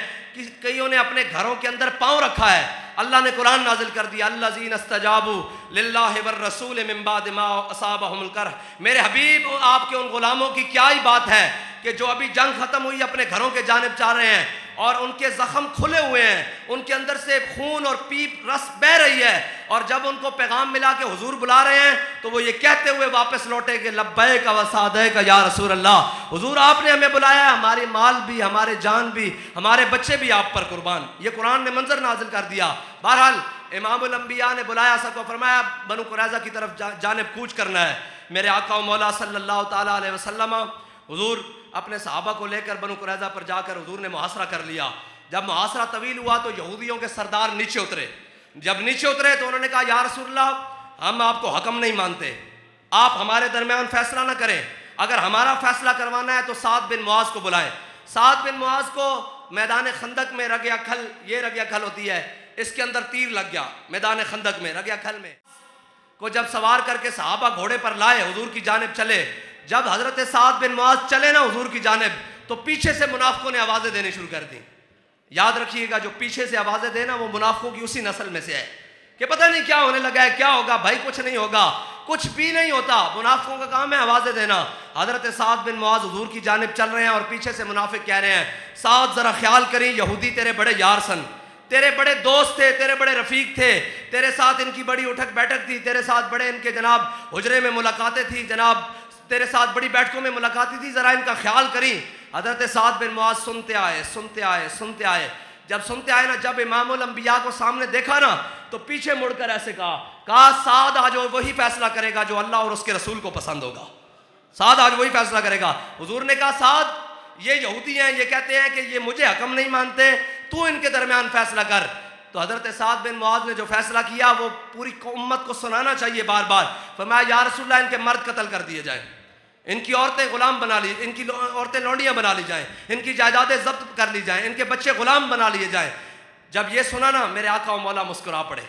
कईयों ने अपने घरों के अंदर पाँव रखा है। अल्लाह ने कुरान नाजिल कर दिया अल्लज़ीना इस्तजाबू लिल्लाहि वर रसूल मिन बाद मा असाबहुमुल करह। मेरे हबीब, आपके उन गुलामों की क्या ही बात है कि जो अभी जंग खत्म हुई अपने घरों के जानिब जा रहे हैं और उनके ज़ख्म खुले हुए हैं, उनके अंदर से खून और पीप रस बह रही है, और जब उनको पैगाम मिला कि हुजूर बुला रहे हैं तो वो ये कहते हुए वापस लौटे कि लब्बैक व सअदैक या रसूल अल्लाह, हुजूर आपने हमें बुलाया, हमारी माल भी, हमारे जान भी, हमारे बच्चे भी आप पर कुर्बान। ये कुरान ने मंजर नाजिल कर दिया। बहरहाल इमामुल अंबिया ने बुलाया सबको, फरमाया बनु कुरैज़ा की तरफ जानिब कूच करना है। मेरे आका मौला सल्लल्लाहु ताला अलैहि वसल्लम हुजूर अपने सहाबा को लेकर बनु कुरैज़ा पर जाकर हुजूर ने मुहासरा कर लिया। जब मुहासरा तवील हुआ तो यहूदियों के सरदार नीचे उतरे। जब नीचे उतरे तो उन्होंने कहा या रसूलल्लाह, हम आपको हकम नहीं मानते, आप हमारे दरमियान फैसला ना करें, अगर हमारा फैसला करवाना है तो साद बिन मुआज़ को बुलाएं। साद बिन मुआज़ को मैदान खंदक में रगे खल, ये रगे खल होती है, इसके अंदर तीर लग गया मैदान खंदक में, रगे खल में को जब सवार करके सहाबा घोड़े पर लाए हुजूर की जानिब चले। जब हजरत साद बिन मुआज़ चले ना हुजूर की जानिब तो पीछे से मुनाफिकों ने आवाज़ें देनी शुरू कर दी। याद रखिएगा जो पीछे से आवाज़ें देना वो मुनाफिकों की उसी नस्ल में से है कि पता नहीं क्या होने लगा है, क्या होगा भाई, कुछ नहीं होगा, कुछ भी नहीं होता। मुनाफिकों का काम है आवाज़ें देना। हजरत साद बिन मुआज़ हुजूर की जानिब चल रहे हैं और पीछे से मुनाफिक कह रहे हैं साद ज़रा ख्याल करें, यहूदी तेरे बड़े यार सन, तेरे बड़े दोस्त थे, तेरे बड़े रफ़ीक थे, तेरे साथ इनकी बड़ी उठक बैठक थी, तेरे साथ बड़े इनके जनाब हुजरे में मुलाकातें थी, जनाब तेरे साथ बड़ी बैठकों में मुलाकातें थी, ज़रा इनका ख्याल करी। हज़रत साद बिन मुआज़ सुनते आए, सुनते आए, सुनते आए। जब सुनते आए ना, जब इमामुल अंबिया को सामने देखा ना तो पीछे मुड़कर ऐसे कहा साद आज वही फैसला करेगा जो अल्लाह और उसके रसूल को पसंद होगा। साद आज वही फैसला करेगा। हुजूर ने कहा साद, ये यहूदी हैं, ये कहते हैं कि ये मुझे हकम नहीं मानते, तू इनके दरमियान फैसला कर। तो हज़रत साद बिन मुआज़ ने जो फैसला किया वो पूरी उम्मत को सुनाना चाहिए बार बार। फरमाया या रसूलल्लाह, इनके मर्द कत्ल कर दिए जाएं, इनकी औरतें गुलाम बना ली, इनकी औरतें लौंडियाँ बना ली जाएं, इनकी जायदादें जब्त कर ली जाएं, इनके बच्चे गुलाम बना लिए जाएं। जब ये सुना ना मेरे आका और मौला मुस्कुरा पड़े।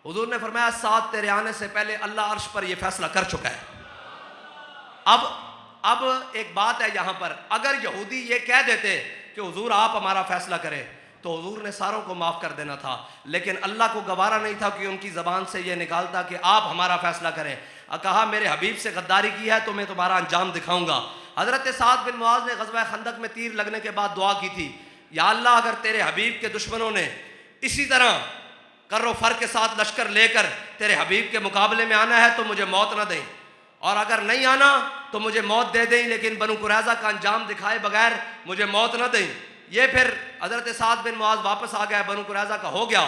हुजूर ने फरमाया साद, तेरे आने से पहले अल्लाह अर्श पर यह फैसला कर चुका है। अब एक बात है यहाँ पर, अगर यहूदी ये कह देते कि हुजूर आप हमारा फैसला करें तो हुजूर ने सारों को माफ़ कर देना था, लेकिन अल्लाह को गवारा नहीं था कि उनकी ज़बान से ये निकालता कि आप हमारा फैसला करें। कहा मेरे हबीब से गद्दारी की है तो मैं तुम्हारा अंजाम दिखाऊंगा। हज़रत साद बिन मुआज़ ने ग़ज़वा खंदक में तीर लगने के बाद दुआ की थी, या अल्लाह अगर तेरे हबीब के दुश्मनों ने इसी तरह कर्रो फर के साथ लश्कर लेकर तेरे हबीब के मुकाबले में आना है तो मुझे मौत न दें, और अगर नहीं आना तो मुझे मौत दे दें, लेकिन बनु कुरैज़ा का अंजाम दिखाए बगैर मुझे मौत न दें। ये फिर हज़रत साद बिन मुआज़ वापस आ गया, बनु कुरैज़ा का हो गया।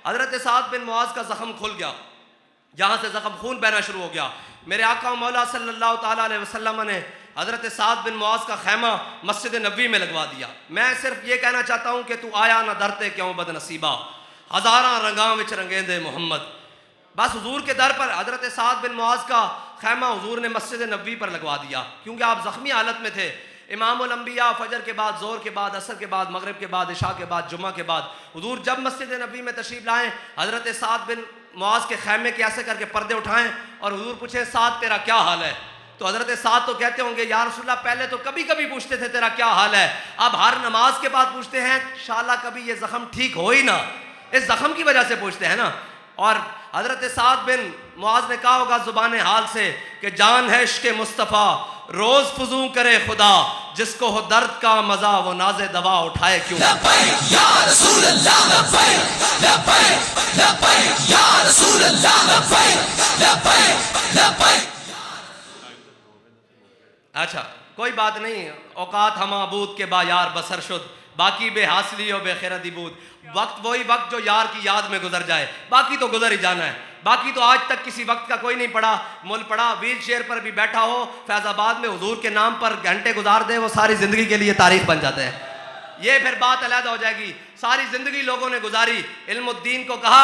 हज़रत साद बिन मुआज़ का ज़ख़म खुल गया, यहाँ से ज़ख़म खून बहना शुरू हो गया। मेरे आका मौला सल्लल्लाहु ताला अलैहि वसल्लम ने हज़रत साद बिन मुआज़ का खैमा मस्जिद नबी में लगवा दिया। मैं सिर्फ ये कहना चाहता हूँ कि तू आया ना डरते क्यों बदनसीबा, हज़ारा रंगां विच रंगेंदे मोहम्मद। बस हुजूर के दर पर हज़रत साद बिन मुआज़ का खैमा हुजूर ने मस्जिद नबी पर लगवा दिया, क्योंकि आप ज़ख्मी हालत में थे। इमामुल अंबिया फजर के बाद, ज़ोर के बाद, असर के बाद, मगरिब के बाद, इशा के बाद, जुम्मा के बाद हुजूर जब मस्जिद नबी में तशरीफ़ लाएँ, हज़रत साद बिन मुआज़ के खैमे के ऐसे करके पर्दे उठाएँ और हुजूर पूछे साद तेरा क्या हाल है। तो हज़रत साद तो कहते होंगे या रसूलल्लाह पहले तो कभी कभी पूछते थे तेरा क्या हाल है, अब हर नमाज के बाद पूछते हैं इंशाअल्लाह कभी ये ज़ख़म ठीक हो ही ना, इस ज़ख़म की वजह से पूछते हैं ना। और हज़रत साद बिन मुआज़ ने कहा होगा ज़ुबान हाल से कि जान है इश्क़ मुस्तफ़ा रोज़ फुज़ू करे खुदा, जिसको हो दर्द का मज़ा वो नाज़े दवा उठाए क्यों। लब्बैक या रसूल अल्लाह, लब्बैक लब्बैक लब्बैक या रसूल अल्लाह, लब्बैक लब्बैक लब्बैक। अच्छा कोई बात नहीं, औकात हम आबूद के बायार बसर शुद, बाकी बेहासली और बेखैरती बूद। वक्त वही वक्त जो यार की याद में गुजर जाए, बाकी तो गुजर ही जाना है। बाकी तो आज तक किसी वक्त का कोई नहीं पड़ा, मुल पड़ा व्हील चेयर पर भी बैठा हो, फैज़ाबाद में हुजूर के नाम पर घंटे गुजार दे, वो सारी ज़िंदगी के लिए तारीख बन जाते हैं। ये फिर बात अलग हो जाएगी। सारी ज़िंदगी लोगों ने गुजारी, इल्मुद्दीन को कहा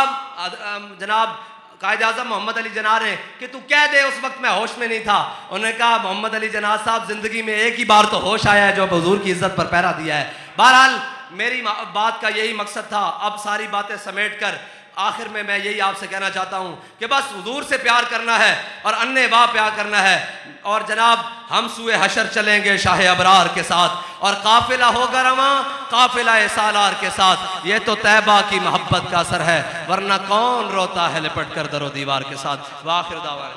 जनाब कायद आज़म मोहम्मद अली जना ने कि तू कह दे उस वक्त मैं होश में नहीं था। उन्होंने कहा मोहम्मद अली जना साहब ज़िंदगी में एक ही बार तो होश आया है जो हुजूर की इज़्ज़त पर पहरा दिया है। बहरहाल मेरी बात का यही मकसद था। अब सारी बातें समेट कर आखिर में मैं यही आपसे कहना चाहता हूँ कि बस हुजूर से प्यार करना है और अन्य वाह प्यार करना है। और जनाब हम सुए हशर चलेंगे शाह अबरार के साथ, और काफिला होगा रवां काफिला सालार के साथ। ये तो तैबा की मोहब्बत का असर है, वरना कौन रोता है लिपट कर दरो दीवार के साथ। वाखिर दावा।